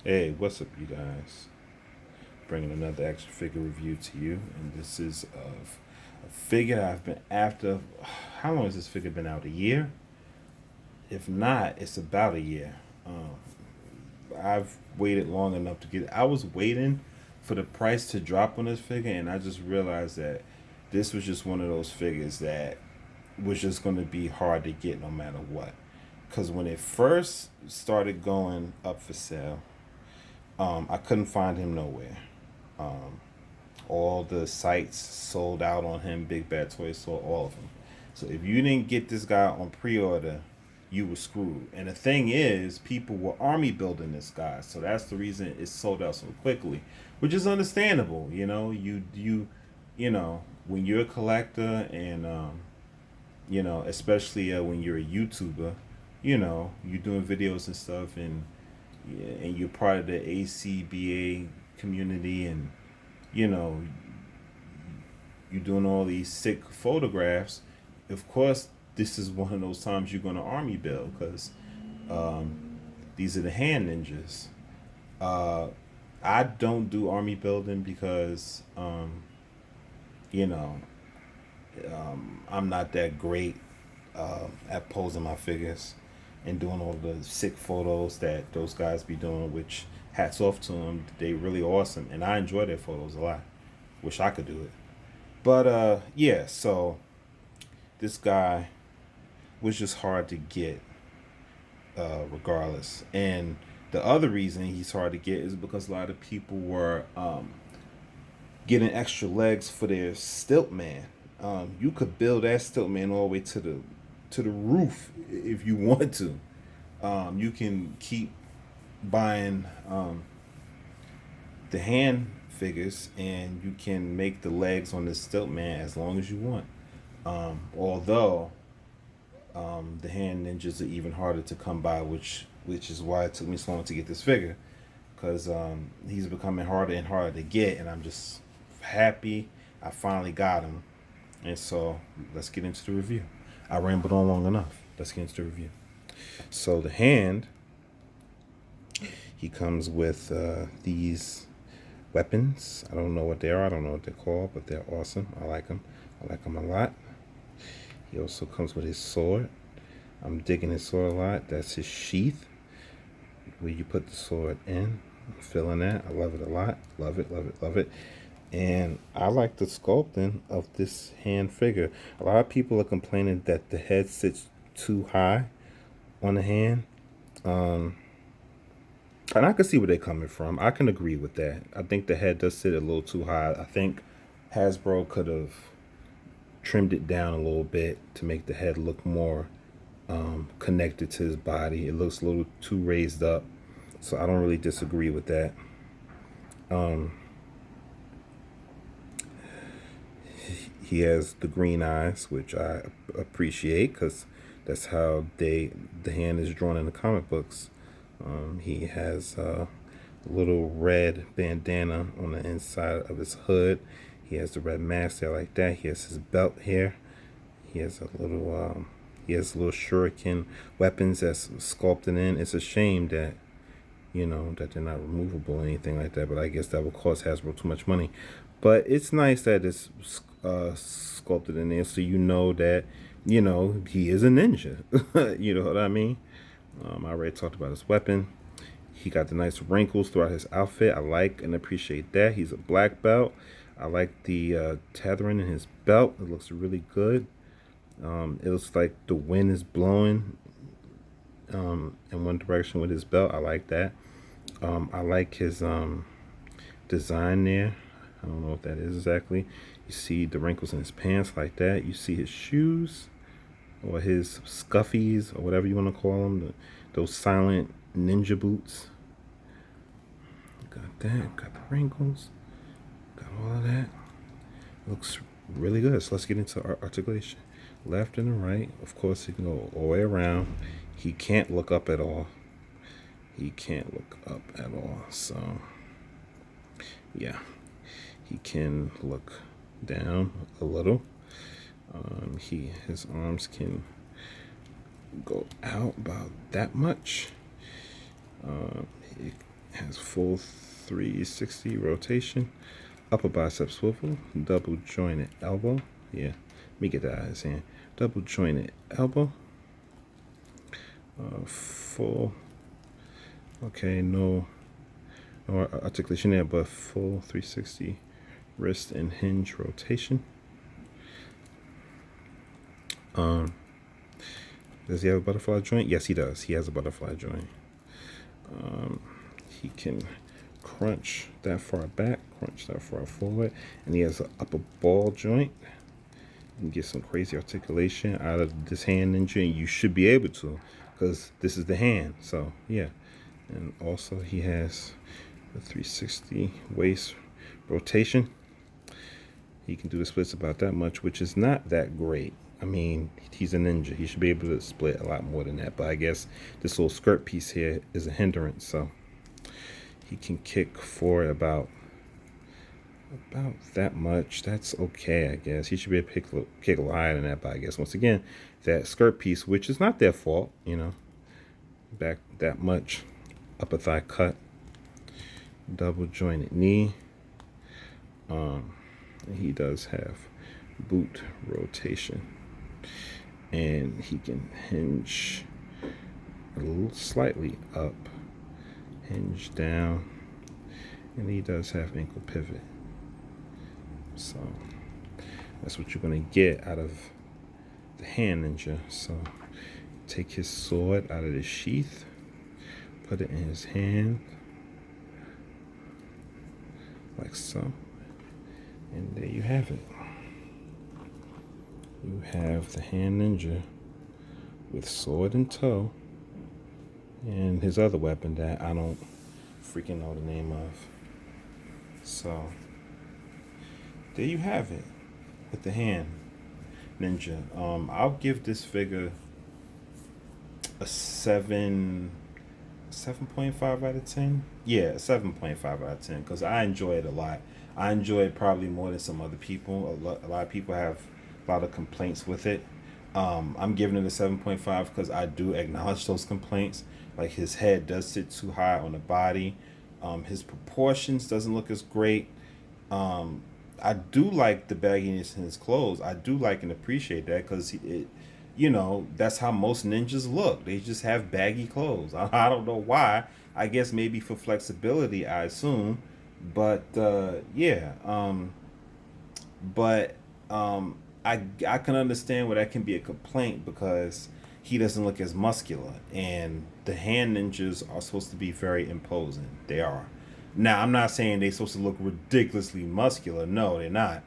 Hey, what's up, you guys? Bringing another action figure review to you, and this is of a figure I've been after. How long has this figure been out? A year? If not, it's about a year. I've waited long enough to get. I was waiting for the price to drop on this figure, and I just realized that this was just one of those figures that was just going to be hard to get no matter what. Because when it first started going up for sale, I couldn't find him nowhere. Um, all the sites sold out on him. Big Bad Toys sold all of them. So if you didn't get this guy on pre-order, you were screwed. And the thing is, people were army building this guy, so that's the reason it sold out so quickly, which is understandable. When you're a collector and especially when you're a YouTuber, you're doing videos and stuff, and yeah, and you're part of the ACBA community, and you know you're doing all these sick photographs. Of course, this is one of those times you're going to army build because these are the hand ninjas. Uh, I don't do army building because you know I'm not that great at posing my figures and doing all the sick photos that those guys be doing. Which hats off to them, they really awesome, and I enjoy their photos a lot. Wish I could do it, but yeah. So this guy was just hard to get, regardless. And the other reason he's hard to get is because a lot of people were getting extra legs for their stilt man. You could build that stilt man all the way to the roof if you want to. You can keep buying the hand figures, and you can make the legs on the stilt man as long as you want. Although the hand ninjas are even harder to come by, which is why it took me so long to get this figure, because he's becoming harder and harder to get, and I'm just happy I finally got him. And so let's get into the review. I rambled on long enough. Let's get into the review. So the hand, he comes with these weapons. I don't know what they are. I don't know what they're called, but they're awesome. I like them. I like them a lot. He also comes with his sword. I'm digging his sword a lot. That's his sheath, where you put the sword in. I'm feeling that. I love it a lot. Love it, love it, love it. And I like the sculpting of this hand figure. A lot of people are complaining that the head sits too high on the hand. Um, and I can see where they're coming from. I can agree with that. I think the head does sit a little too high. I think Hasbro could have trimmed it down a little bit to make the head look more connected to his body. It looks a little too raised up. So I don't really disagree with that. Um, he has the green eyes, which I appreciate because that's how the hand is drawn in the comic books. He has a little red bandana on the inside of his hood. He has the red mask there like that. He has his belt here. He has a little shuriken weapons that's sculpted in. It's a shame that that they're not removable or anything like that. But I guess that would cost Hasbro too much money. But it's nice that it's sculpted in there, so you know that he is a ninja. You know what I mean? I already talked about his weapon. He got the nice wrinkles throughout his outfit. I like and appreciate that. He's a black belt. I like the tethering in his belt. It looks really good. It looks like the wind is blowing in one direction with his belt. I like that. I like his design there. I don't know what that is exactly. You see the wrinkles in his pants like that. You see his shoes or his scuffies or whatever you want to call them. Those silent ninja boots. Got that. Got the wrinkles. Got all of that. Looks really good. So let's get into our articulation. Left and the right. Of course, he can go all the way around. He can't look up at all. He can't look up at all. So, yeah. He can look down a little. His arms can go out about that much. He has full 360 rotation, upper bicep swivel, double jointed elbow. Yeah, let me get that out of his hand. Double jointed elbow. Full. Okay, no articulation there, but full 360 wrist and hinge rotation. Does he have a butterfly joint? Yes, he does. He has a butterfly joint. He can crunch that far back, crunch that far forward, and he has an upper ball joint. You can get some crazy articulation out of this hand ninja, and you should be able to, because this is the hand. So yeah, and also he has the 360 waist rotation. He can do the splits about that much, which is not that great. I mean, he's a ninja. He should be able to split a lot more than that. But I guess this little skirt piece here is a hindrance. So he can kick for about that much. That's okay, I guess. He should be able to kick a little higher than that. But I guess, once again, that skirt piece, which is not their fault, back that much. Upper thigh cut. Double jointed knee. He does have boot rotation, and he can hinge a little slightly up, hinge down, and he does have ankle pivot. So that's what you're going to get out of the hand ninja. So take his sword out of the sheath, put it in his hand like so. And there you have it. You have the hand ninja with sword and toe, and his other weapon that I don't freaking know the name of. So there you have it with the hand ninja. I'll give this figure a 7.5 out of 10. Yeah, 7.5 out of 10, because I enjoy it a lot. I enjoy it probably more than some other people. A lot of people have a lot of complaints with it. I'm giving it a 7.5 because I do acknowledge those complaints. Like, his head does sit too high on the body. His proportions doesn't look as great. I do like the bagginess in his clothes. I do like and appreciate that, because that's how most ninjas look. They just have baggy clothes. I don't know why. I guess maybe for flexibility, I assume. But yeah, but I can understand where that can be a complaint, because he doesn't look as muscular, and the hand ninjas are supposed to be very imposing. They are. Now, I'm not saying they're supposed to look ridiculously muscular. No, they're not.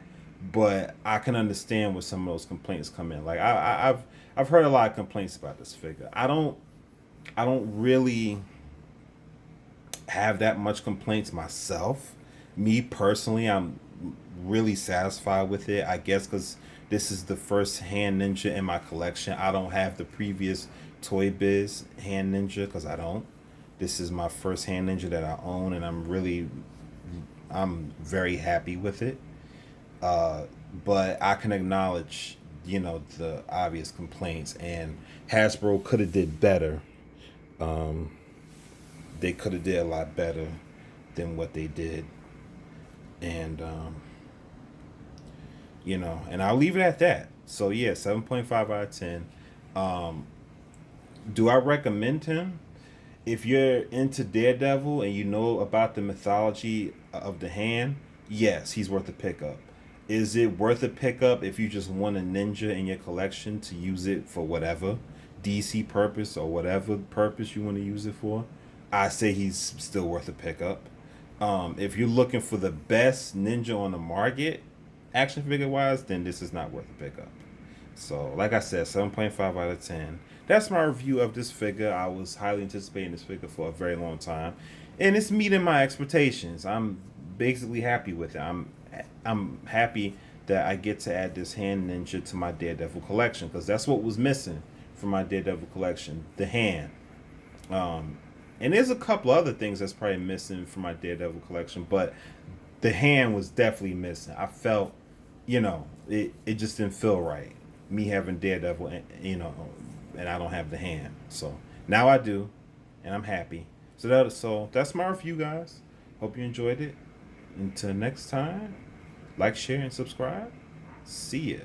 But I can understand where some of those complaints come in. Like, I've heard a lot of complaints about this figure. I don't really have that much complaints myself. Me personally, I'm really satisfied with it. I guess because this is the first hand ninja in my collection. I don't have the previous Toy Biz hand ninja, because I don't. This is my first hand ninja that I own, and I'm very happy with it. But I can acknowledge, the obvious complaints, and Hasbro could have did better. They could have did a lot better than what they did. And, and I'll leave it at that. So yeah, 7.5 out of 10. Do I recommend him? If you're into Daredevil and you know about the mythology of the hand, yes, he's worth a pickup. Is it worth a pickup if you just want a ninja in your collection to use it for whatever DC purpose or whatever purpose you want to use it for? I say he's still worth a pickup. If you're looking for the best ninja on the market, action figure wise, then this is not worth a pickup. So, like I said, 7.5 out of 10. That's my review of this figure. I was highly anticipating this figure for a very long time, and it's meeting my expectations. I'm basically happy with it. I'm happy that I get to add this hand ninja to my Daredevil collection, because that's what was missing from my Daredevil collection, the hand. And there's a couple other things that's probably missing from my Daredevil collection, but the hand was definitely missing. I felt, it just didn't feel right. Me having Daredevil, and I don't have the hand. So now I do, and I'm happy. So that's my review, guys. Hope you enjoyed it. Until next time, like, share, and subscribe. See ya.